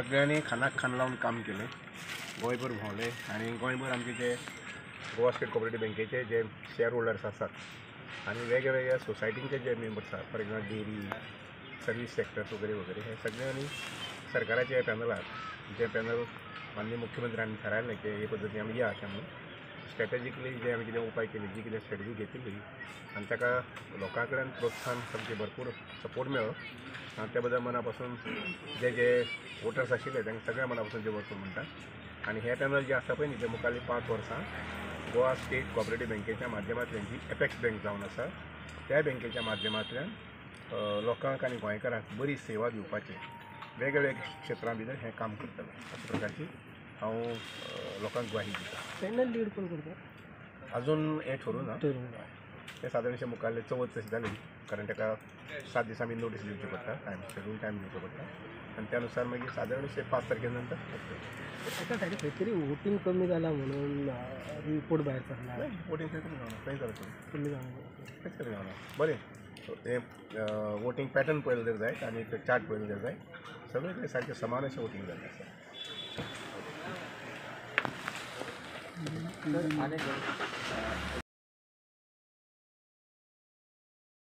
सगळ्यांनी खानाक खान लावून काम केलें, गोंयभर भोंवले आनी गोंयभर आमचे जे गोवा स्टेट कोऑपरेटीव बँकेचे जे शेअर होल्डर्स आसात आनी वेगवेगळ्या सोसायटींचे जे मेंबर्स आसात, for example dairy, service sectors वगैरे वगैरे, हे सगळ्यांनी सरकाराच्या पॅनलात जे पॅनल माननीय मुख्यमंत्र्यांनी थारायलें की हे पद्दतीन आमी या अशें म्हणून स्ट्रॅटेजिकली जे आमी कितें उपाय केले, जी कितें स्ट्रॅटेजी घेतिल्ली आनी ताका लोकां कडेन प्रोत्साहन सामकें भरपूर सपोर्ट मेळ्ळो आनी त्या बद्दल मना पासून जे जे वोटर्स आशिल्ले तांकां सगळ्या मना पासून देव भरपूर म्हणटा। आनी हे पॅनल जे आसा पळय न्ही, ते मुखाल्ली 5 वर्सां गोवा स्टेट कोऑपरेटीव बँकेच्या माध्यमांतल्यान जी एपेक्स बँक जावन आसा, त्या बँकेच्या माध्यमांतल्यान लोकांक आनी गोंयकारांक बरी सेवा दिवपाचें वेगवेगळ्या क्षेत्रां भितर हें काम करतलें अशा प्रकारची हांव लोकांक ग्वाही दिता। पॅनल लीड कोण करता अजून हें ठरूं ना, ते सादारणशें मुखाल्ले 14 तशी जाली, कारण ताका 7 दिसां बी नोटीस दिवची पडटा, शेड्यूल टायम दिवचो पडटा आनी त्यानुसार मागीर सादारणशें 5 तारखे नंतर एका सायडीक खंय तरी वोटींग कमी जालां म्हणून रिपोर्ट भायर सरला। वोटींग खंय कमी जावना, खंय जालें कमी जावना, खंयच कमी जावना, बरें हें वोटींग पॅटर्न पळयलें जर जायत आनी चार्ट पळयलें जर जायत, सगळे कडेन सारकें समान अशें वोटींग जाल्लें आसा।